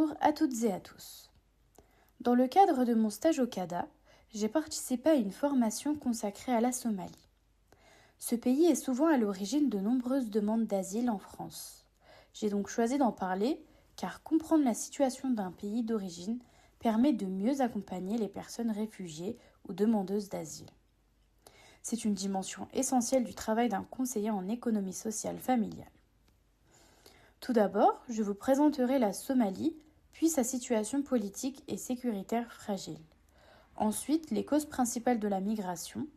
Bonjour à toutes et à tous. Dans le cadre de mon stage au CADA, j'ai participé à une formation consacrée à la Somalie. Ce pays est souvent à l'origine de nombreuses demandes d'asile en France. J'ai donc choisi d'en parler car comprendre la situation d'un pays d'origine permet de mieux accompagner les personnes réfugiées ou demandeuses d'asile. C'est une dimension essentielle du travail d'un conseiller en économie sociale familiale. Tout d'abord, je vous présenterai la Somalie, puis sa situation politique et sécuritaire fragile. Ensuite, les causes principales de la migration.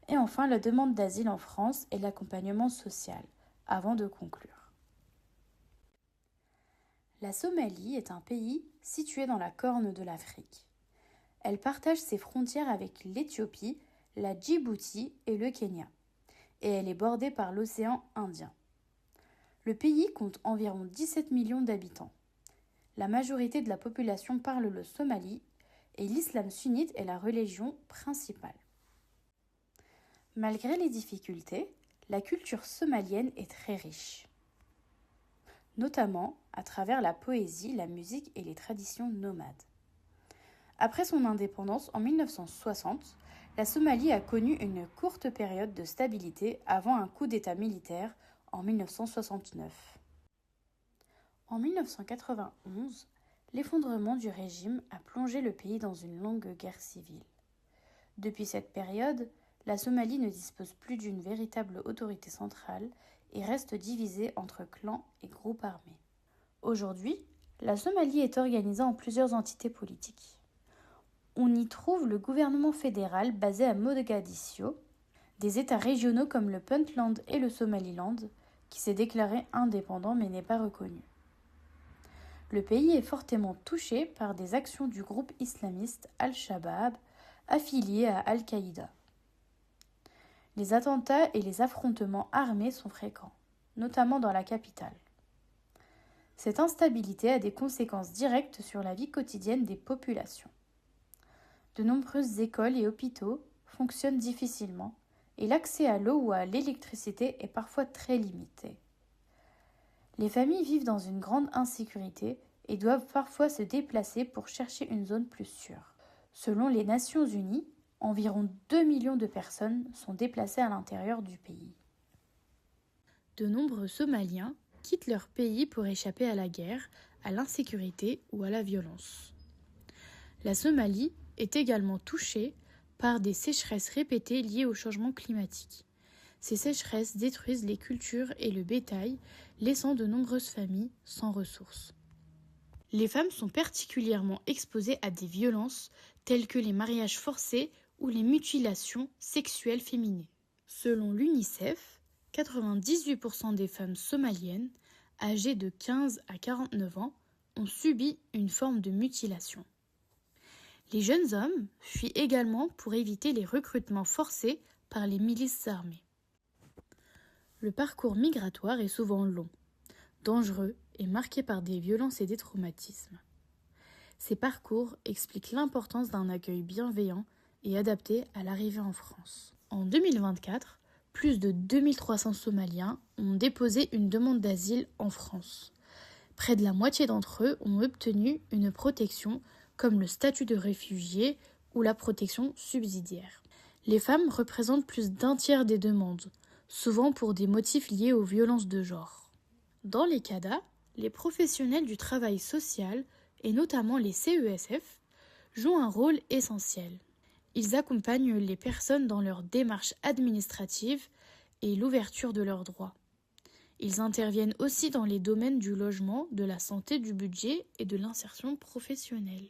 Et enfin, la demande d'asile en France et l'accompagnement social, avant de conclure. La Somalie est un pays situé dans la corne de l'Afrique. Elle partage ses frontières avec l'Éthiopie, la Djibouti et le Kenya. Et elle est bordée par l'océan Indien. Le pays compte environ 17 millions d'habitants. La majorité de la population parle le somali et l'islam sunnite est la religion principale. Malgré les difficultés, la culture somalienne est très riche, notamment à travers la poésie, la musique et les traditions nomades. Après son indépendance en 1960, la Somalie a connu une courte période de stabilité avant un coup d'État militaire en 1969. En 1991, l'effondrement du régime a plongé le pays dans une longue guerre civile. Depuis cette période, la Somalie ne dispose plus d'une véritable autorité centrale et reste divisée entre clans et groupes armés. Aujourd'hui, la Somalie est organisée en plusieurs entités politiques. On y trouve le gouvernement fédéral basé à Mogadiscio, des États régionaux comme le Puntland et le Somaliland, qui s'est déclaré indépendant mais n'est pas reconnu. Le pays est fortement touché par des actions du groupe islamiste Al-Shabaab, affilié à Al-Qaïda. Les attentats et les affrontements armés sont fréquents, notamment dans la capitale. Cette instabilité a des conséquences directes sur la vie quotidienne des populations. De nombreuses écoles et hôpitaux fonctionnent difficilement et l'accès à l'eau ou à l'électricité est parfois très limité. Les familles vivent dans une grande insécurité et doivent parfois se déplacer pour chercher une zone plus sûre. Selon les Nations Unies, environ 2 millions de personnes sont déplacées à l'intérieur du pays. De nombreux Somaliens quittent leur pays pour échapper à la guerre, à l'insécurité ou à la violence. La Somalie est également touchée par des sécheresses répétées liées au changement climatique. Ces sécheresses détruisent les cultures et le bétail, laissant de nombreuses familles sans ressources. Les femmes sont particulièrement exposées à des violences telles que les mariages forcés ou les mutilations sexuelles féminines. Selon l'UNICEF, 98% des femmes somaliennes âgées de 15 à 49 ans ont subi une forme de mutilation. Les jeunes hommes fuient également pour éviter les recrutements forcés par les milices armées. Le parcours migratoire est souvent long, dangereux et marqué par des violences et des traumatismes. Ces parcours expliquent l'importance d'un accueil bienveillant et adapté à l'arrivée en France. En 2024, plus de 2300 Somaliens ont déposé une demande d'asile en France. Près de la moitié d'entre eux ont obtenu une protection comme le statut de réfugié ou la protection subsidiaire. Les femmes représentent plus d'un tiers des demandes, souvent pour des motifs liés aux violences de genre. Dans les CADA, les professionnels du travail social, et notamment les CESF, jouent un rôle essentiel. Ils accompagnent les personnes dans leur démarche administrative et l'ouverture de leurs droits. Ils interviennent aussi dans les domaines du logement, de la santé, du budget et de l'insertion professionnelle.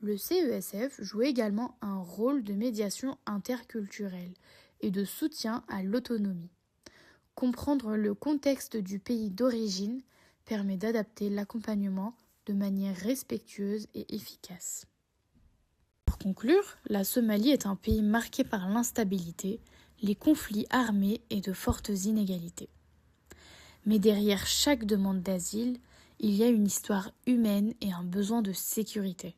Le CESF joue également un rôle de médiation interculturelle et de soutien à l'autonomie. Comprendre le contexte du pays d'origine permet d'adapter l'accompagnement de manière respectueuse et efficace. Pour conclure, la Somalie est un pays marqué par l'instabilité, les conflits armés et de fortes inégalités. Mais derrière chaque demande d'asile, il y a une histoire humaine et un besoin de sécurité.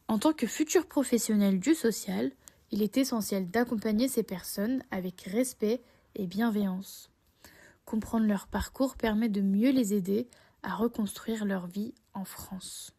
En tant que futur professionnel du social, il est essentiel d'accompagner ces personnes avec respect et bienveillance. Comprendre leur parcours permet de mieux les aider à reconstruire leur vie en France.